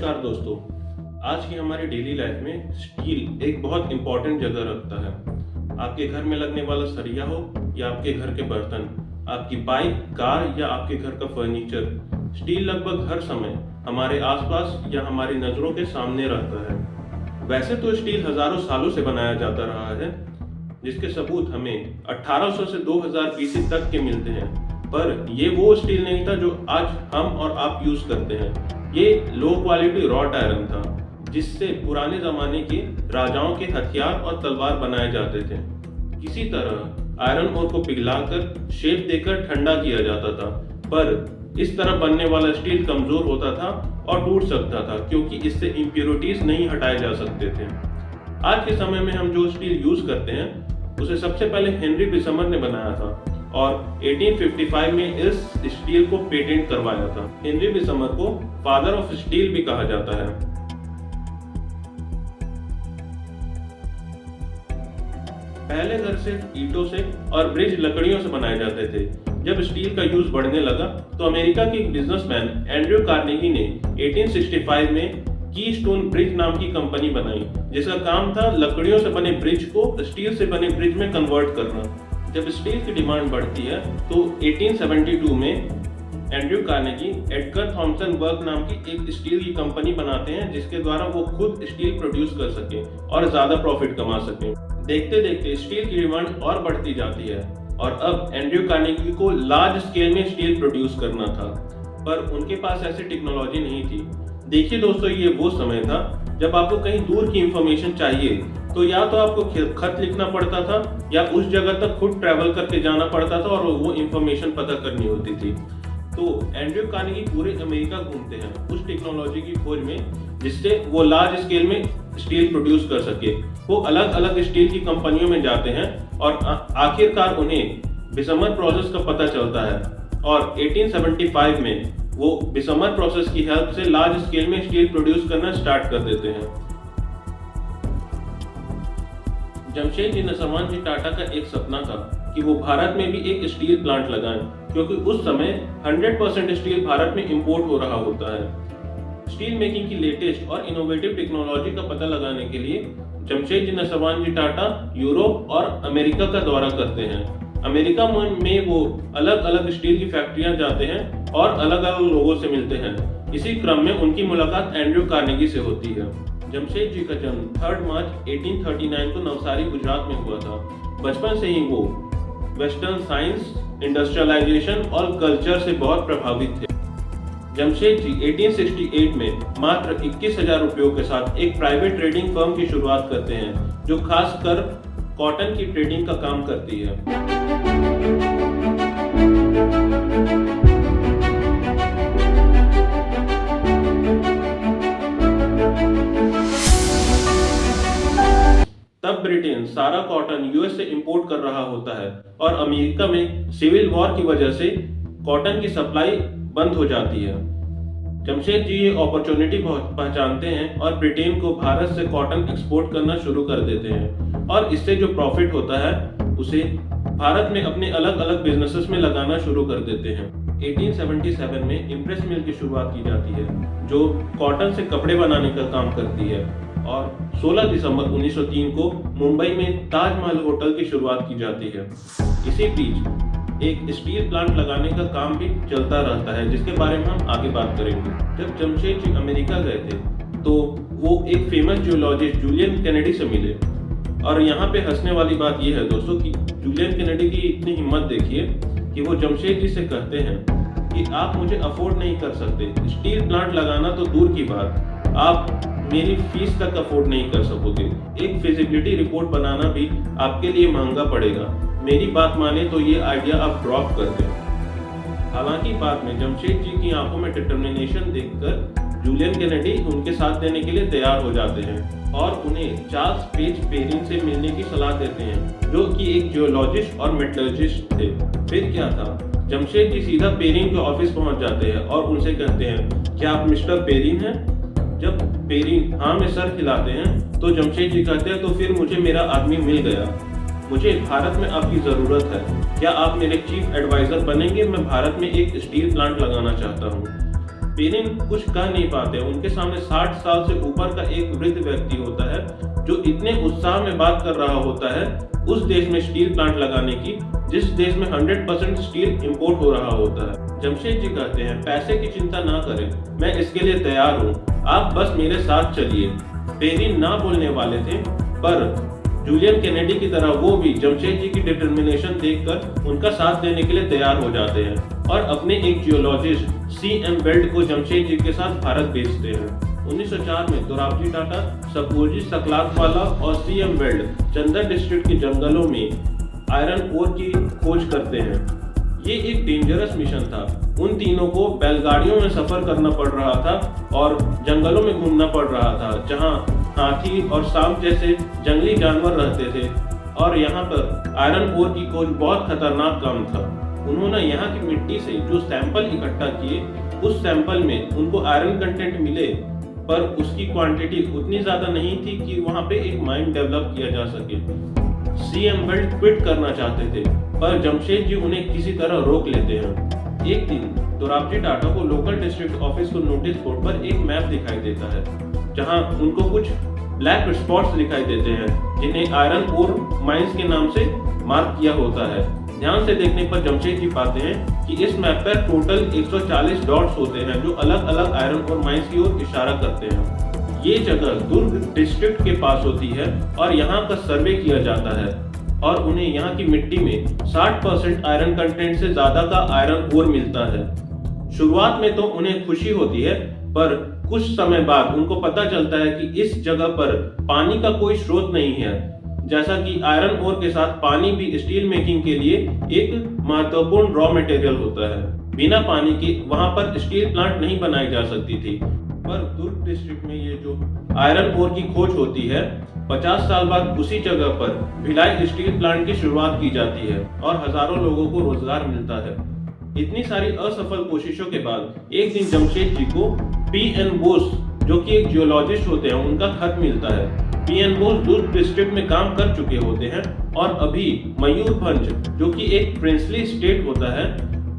नमस्कार दोस्तों। आज की हमारी डेली लाइफ में स्टील एक बहुत इंपॉर्टेंट जगह रखता है। आपके घर में लगने वाला सरिया हो या आपके घर के बर्तन, आपकी बाइक, कार या आपके घर का फर्नीचर, स्टील लगभग हर समय हमारे आसपास या हमारी नज़रों के सामने रहता है। वैसे तो स्टील हजारों सालों से बनाया जाता रहा है, जिसके सबूत हमें 1800 से 2000 BC तक के मिलते हैं। पर ये वो स्टील नहीं था जो आज हम और आप यूज करते हैं। ये लो क्वालिटी रॉट आयरन था, जिससे पुराने जमाने के राजाओं के हथियार और तलवार बनाए जाते थे। किसी तरह आयरन ओर को पिघलाकर शेप देकर ठंडा किया जाता था, पर इस तरह बनने वाला स्टील कमजोर होता था और टूट सकता था, क्योंकि इससे इम्प्योरिटीज नहीं हटाए जा सकते थे। आज के समय में हम जो स्टील यूज करते हैं उसे सबसे पहले हेनरी बिसमर ने बनाया था और 1855 में इस स्टील को पेटेंट करवाया था। हेनरी बिसमर को फादर ऑफ स्टील भी कहा जाता है। पहले घर सिर्फ ईंटों से और ब्रिज लकड़ियों से बनाए जाते थे। जब स्टील का यूज बढ़ने लगा तो अमेरिका के एक बिजनेसमैन एंड्रयू कार्नेगी ने 1865 में कीस्टोन ब्रिज नाम की कंपनी बनाई, जिसका काम था लकड़ियों से बने ब्रिज को स्टील से बने ब्रिज में कन्वर्ट करना। जब स्टील की डिमांड बढ़ती है तो 1872 में Andrew Carnegie Edgar Thomson work नाम की एक स्टील की कंपनी बनाते हैं, जिसके द्वारा वो खुद स्टील प्रोड्यूस कर सके और ज्यादा प्रॉफिट कमा सके। देखते देखते स्टील की डिमांड और बढ़ती जाती है और अब एंड्रयू कार्नेगी को लार्ज स्केल में स्टील प्रोड्यूस करना था, पर उनके पास ऐसी टेक्नोलॉजी नहीं थी। देखिए दोस्तों, ये वो समय था जब आपको कहीं दूर की इंफॉर्मेशन चाहिए तो या तो आपको खत लिखना पड़ता था या उस जगह तक खुद ट्रैवल करके जाना पड़ता था और वो इंफॉर्मेशन पता करनी होती थी। तो एंड्रयू कार्नेगी पूरे अमेरिका घूमते हैं उस टेक्नोलॉजी की खोज में, जिससे वो लार्ज स्केल में स्टील प्रोड्यूस कर सके। वो अलग अलग स्टील की कंपनियों में जाते हैं और आखिरकार उन्हें बिसमर प्रोसेस का पता चलता है और 1875 में वो बिसमर प्रोसेस की हेल्प से लार्ज स्केल में स्टील प्रोड्यूस करना स्टार्ट कर देते हैं। जमशेदजी नसवान टाटा का एक सपना था कि वो भारत में भी एक स्टील प्लांट लगाएं, क्योंकि उस समय 100% स्टील भारत में इंपोर्ट हो रहा होता है। स्टील मेकिंग की लेटेस्ट और इनोवेटिव टेक्नोलॉजी का पता लगाने के लिए जमशेदजी नसवान टाटा यूरोप और अमेरिका का दौरा करते हैं। अमेरिका में वो अलग अलग स्टील की फैक्ट्रियां जाते हैं और अलग अलग लोगों से मिलते हैं। इसी क्रम में उनकी मुलाकात एंड्रयू कार्नेगी से होती है। जमशेद जी का जन्म 3 मार्च 1839 को नवसारी, गुजरात में हुआ था। बचपन से ही वो वेस्टर्न साइंस, इंडस्ट्रियलाइजेशन और कल्चर से बहुत प्रभावित थे। जमशेद जी 1868 में मात्र 21,000 रुपयों के साथ एक प्राइवेट ट्रेडिंग फर्म की शुरुआत करते हैं, जो खासकर कॉटन की ट्रेडिंग का काम करती है। तब ब्रिटेन सारा कॉटन यूएस से इंपोर्ट कर रहा होता है और अमेरिका में सिविल वॉर की वजह से कॉटन की सप्लाई बंद हो जाती है। जमशेद जी ये अपॉर्चुनिटी पहचानते हैं और ब्रिटेन को भारत से कॉटन एक्सपोर्ट करना शुरू कर देते हैं और इससे जो प्रॉफिट होता है उसे भारत में अपने अलग अलग बिजनेसेस में लगाना शुरू कर देते हैं। 1877 में इम्प्रेस मिल की शुरुआत की जाती है, जो कॉटन से कपड़े बनाने का काम करती है और 16 दिसंबर 1903 को मुंबई में ताजमहल होटल की शुरुआत की जाती है। इसी बीच एक स्टील प्लांट लगाने का काम भी चलता रहता है, जिसके बारे में हम आगे बात करेंगे। जब जमशेद जी अमेरिका गए थे तो वो एक फेमस जियोलॉजिस्ट जूलियन केनेडी से मिले और यहाँ पे हंसने वाली बात यह है दोस्तों कि जूलियन केनेडी की इतनी हिम्मत देखिए कि वो जमशेद जी से कहते हैं कि आप मुझे अफोर्ड नहीं कर सकते, स्टील प्लांट लगाना तो दूर की बात, आप मेरी फीस तक अफोर्ड नहीं कर सकोगे, एक फिजिबिलिटी रिपोर्ट बनाना भी आपके लिए महंगा पड़ेगा, मेरी बात माने तो ये आइडिया आप ड्रॉप कर दें। हालांकि बाद में जमशेद जी की आंखों में डिटर्मिनेशन देखकर जूलियन केनेडी उनके साथ देने के लिए तैयार हो जाते हैं और उन्हें चार्ल्स पेज पेरिन से मिलने की सलाह देते हैं, जो कि एक जियोलॉजिस्ट और मेटलर्जिस्ट थे। फिर क्या था, जमशेद जी सीधा पेरिन के ऑफिस पहुंच जाते हैं और उनसे कहते हैं, क्या आप मिस्टर पेरिन हैं? जब पेरिन हाँ में सर हिलाते हैं तो जमशेद जी कहते हैं, तो फिर मुझे मेरा आदमी मिल गया, मुझे भारत में आपकी जरूरत है, क्या आप मेरे चीफ एडवाइजर बनेंगे? मैं भारत में एक स्टील प्लांट लगाना चाहता हूँ। पेरिन कुछ कह नहीं पाते। उनके सामने 60 साल से ऊपर का एक वृद्ध व्यक्ति होता है जो इतने उत्साह में बात कर रहा होता है उस देश में स्टील प्लांट लगाने की जिस देश में 100% स्टील इंपोर्ट हो रहा होता है। जमशेद जी कहते हैं, पैसे की चिंता ना करें, मैं इसके लिए तैयार हूँ, आप बस मेरे साथ चलिए। पेरिन ना बोलने वाले थे, पर जूलियन केनेडी की तरह वो भी जमशेद जी की डिटर्मिनेशन देखकर उनका साथ देने के लिए तैयार हो जाते हैं और अपने एक जियोलॉजिस्ट C.M. वेल्ड को जमशेद जी के साथ भारत भेजते हैं। 1904 में दोराबजी टाटा, सपूरजी सकलातवाला और C.M. वेल्ड चंदन डिस्ट्रिक्ट के जंगलों में आयरन ओर की खोज करते हैं। ये एक डेंजरस मिशन था। उन तीनों को बैलगाड़ियों में सफर करना पड़ रहा था और जंगलों में घूमना पड़ रहा था जहां हाथी और सांप जैसे जंगली जानवर रहते थे और यहाँ पर आयरन ओर की खोज बहुत खतरनाक काम था। उन्होंने यहाँ की मिट्टी से जो सैंपल इकट्ठा किए उस सैंपल में उनको आयरन कंटेंट मिले, पर उसकी क्वांटिटी उतनी ज्यादा नहीं थी कि वहाँ पे एक माइन डेवलप किया जा सके। C.M. वेल्ड क्विट करना चाहते थे, पर जमशेद जी उन्हें किसी तरह रोक लेते हैं। एक दिन दोराबजी टाटा को लोकल डिस्ट्रिक्ट ऑफिस को नोटिस बोर्ड पर एक मैप दिखाई देता है जहां उनको कुछ ब्लैक स्पॉट्स दिखाई देते हैं जिन्हें आयरन ओर माइंस के नाम से मार्क किया होता है। ध्यान से देखने पर जमशेद जी पाते हैं कि इस मैप पर टोटल 140 डॉट्स होते हैं जो अलग अलग आयरन ओर माइंस की ओर इशारा करते हैं। ये जगह दुर्ग डिस्ट्रिक्ट के पास होती है और यहाँ का सर्वे किया जाता है और उन्हें यहाँ की मिट्टी में 60% आयरन कंटेंट से ज्यादा का आयरन ओर मिलता है। शुरुआत में तो उन्हें खुशी होती है, पर कुछ समय बाद उनको पता चलता है कि इस जगह पर पानी का कोई स्रोत नहीं है, जैसा कि आयरन ओर के साथ पानी भी स्टील मेकिंग के लिए एक महत्वपूर्ण रॉ मटेरियल होता है। बिना पानी के वहां पर स्टील प्लांट नहीं बनाई जा सकती थी। पर दुर्ग डिस्ट्रिक्ट में ये जो आयरन ओर की खोज होती है 50 साल बाद उसी जगह पर भिलाई स्टील प्लांट की शुरुआत की जाती है और हजारों लोगों को रोजगार मिलता है। इतनी सारी असफल कोशिशों के बाद एक दिन जमशेद जी को P.N. बोस, जो कि एक जियोलॉजिस्ट होते हैं, उनका खत मिलता है। P.N. बोस दुर्ग डिस्ट्रिक्ट में काम कर चुके होते हैं और अभी मयूरभंज, जो कि एक प्रिंसली स्टेट होता है,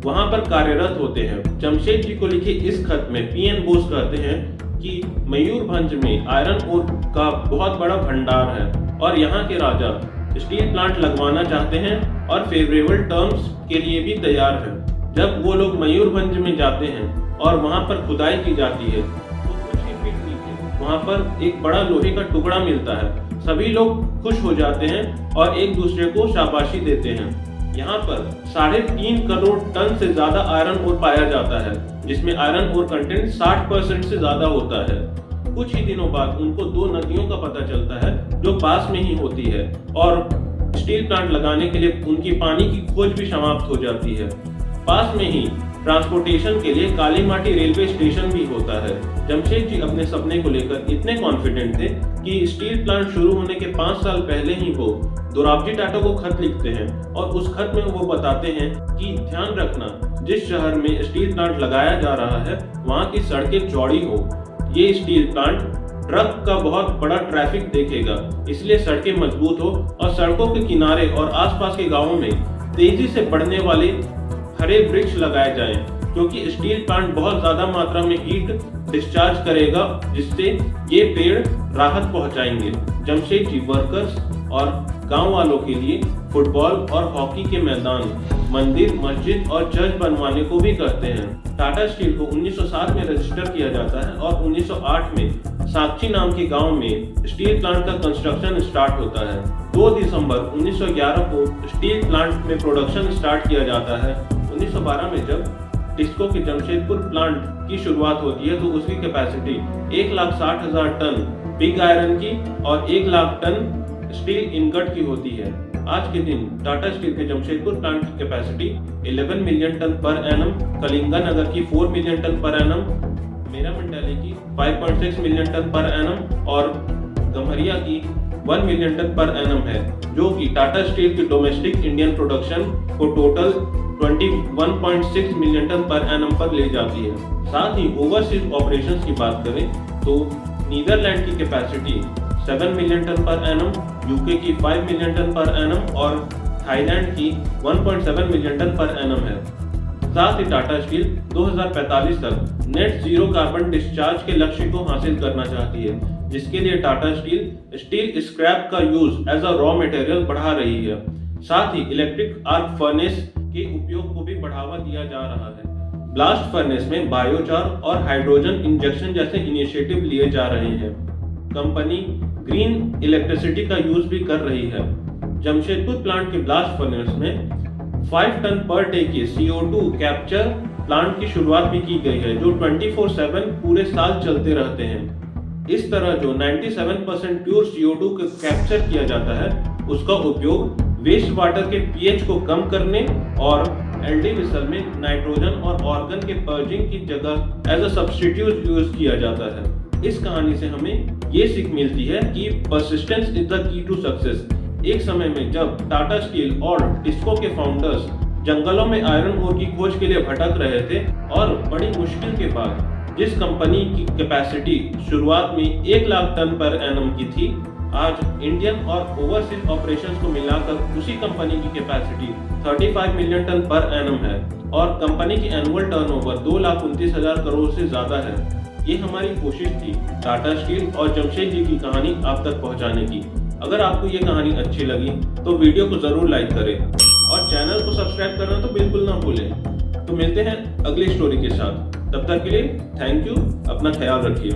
वहां पर कार्यरत होते हैं। जमशेद जी को लिखे इस खत में P.N. बोस कहते हैं कि मयूरभंज में आयरन ओर का बहुत बड़ा भंडार है और यहाँ के राजा स्टील प्लांट लगवाना चाहते हैं और फेवरेबल टर्म्स के लिए भी तैयार हैं। जब वो लोग मयूरभंज में जाते हैं और वहां पर खुदाई की जाती है तो कुछ ही फीट नीचे वहां पर एक बड़ा लोहे का टुकड़ा मिलता है। सभी लोग खुश हो जाते हैं और एक दूसरे को शाबाशी देते हैं। यहाँ पर 3.5 करोड़ टन से ज्यादा आयरन ओर पाया जाता है, जिसमें आयरन ओर कंटेंट 60% से ज्यादा होता है। कुछ ही दिनों बाद उनको 2 नदियों का पता चलता है जो पास में ही होती है और स्टील प्लांट लगाने के लिए उनकी पानी की खोज भी समाप्त हो जाती है। पास में ही ट्रांसपोर्टेशन के लिए काली माटी रेलवे स्टेशन भी होता है। जमशेद जी अपने सपने को लेकर इतने कॉन्फिडेंट थे कि स्टील प्लांट शुरू होने के 5 साल पहले ही वो दोराबजी टाटा को खत लिखते हैं और उस खत में वो बताते हैं कि ध्यान रखना, जिस शहर में स्टील प्लांट लगाया जा रहा है वहाँ की सड़कें चौड़ी हो। ये स्टील प्लांट ट्रक का बहुत बड़ा ट्रैफिक देखेगा, इसलिए सड़कें मजबूत हो और सड़कों के किनारे और आसपास के गाँवों में तेजी से बढ़ने वाले हरे वृक्ष लगाए जाएं, क्योंकि स्टील प्लांट बहुत ज्यादा मात्रा में हीट डिस्चार्ज करेगा, जिससे ये पेड़ राहत पहुंचाएंगे। जमशेद जी वर्कर्स और गांव वालों के लिए फुटबॉल और हॉकी के मैदान, मंदिर, मस्जिद और चर्च बनवाने को भी कहते हैं। टाटा स्टील को 1907 में रजिस्टर किया जाता है और 1908 में साक्षी नाम के गांव में स्टील प्लांट का कंस्ट्रक्शन स्टार्ट होता है। 2 दिसंबर 1911 को स्टील प्लांट में प्रोडक्शन स्टार्ट किया जाता है। 1912 में जब टिस्को के जमशेदपुर प्लांट की शुरुआत होती है तो उसकी कैपेसिटी 1,60,000 टन पिग आयरन की और 1 लाख टन स्टील इनगट की होती है। आज के दिन टाटा स्टील के जमशेदपुर प्लांट की capacity 11 million ton per annum, Kalinganagar की 4 million ton per annum, Meramandali की 5.6 मिलियन टन पर एनम और गम्हरिया की 1 मिलियन टन पर एनम है, जो कि टाटा स्टील की डोमेस्टिक इंडियन प्रोडक्शन को total 21.6 million ton per annum पर ले जाती है। साथ ही ओवरसीज ऑपरेशंस की बात करें तो नीदरलैंड की capacity 7 million ton per annum, UK की 5 मिलियन टन पर एनम और थाईलैंड की 1.7 मिलियन टन पर एनम है। साथ ही टाटा स्टील 2045 तक नेट जीरो कार्बन डिस्चार्ज के लक्ष्य को हासिल करना चाहती है, जिसके लिए टाटा स्टील स्टील स्क्रैप का use as a raw material बढ़ा रही है। साथ ही इलेक्ट्रिक आर्क फर्नेस के उपयोग को भी बढ़ावा दिया जा रहा है। ब्लास्ट फर्नेस में बायोचार और हाइड्रोजन इंजेक्शन जैसे इनिशिएटिव लिए जा रहे हैं। कंपनी ग्रीन इलेक्ट्रिसिटी का यूज भी कर रही है। जमशेदपुर प्लांट के ब्लास्ट फर्नेस में 5 टन पर डे के CO2 कैप्चर प्लांट की शुरुआत भी की गई है, जो 24/7 पूरे साल चलते रहते हैं। इस तरह जो 97% प्योर CO2 को कैप्चर किया जाता है, उसका उपयोग वेस्ट वाटर के pH को कम करने और LD विसल में नाइट्रोजन और ऑर्गन के पर्जिंग की जगह एज अ सब्स्टिट्यूट यूज किया जाता है। इस कहानी से हमें ये सीख मिलती है कि persistence is the key to success. एक समय में जब टाटा स्टील और टिस्को के फाउंडर्स जंगलों में आयरन ओर की खोज के लिए भटक रहे थे और बड़ी मुश्किल के बाद जिस कंपनी की कैपेसिटी शुरुआत में 1 लाख टन पर एनम की थी, आज इंडियन और ओवरसीज ऑपरेशंस को मिलाकर उसी कंपनी की capacity 35 million ton per annum है और कंपनी की एनुअल टर्नओवर 2,29,000 करोड़ से ज्यादा है। ये हमारी कोशिश थी टाटा स्टील और जमशेद जी की कहानी आप तक पहुंचाने की। अगर आपको ये कहानी अच्छी लगी तो वीडियो को जरूर लाइक करें और चैनल को सब्सक्राइब करना तो बिल्कुल ना भूलें। तो मिलते हैं अगली स्टोरी के साथ। तब तक के लिए थैंक यू, अपना ख्याल रखिए।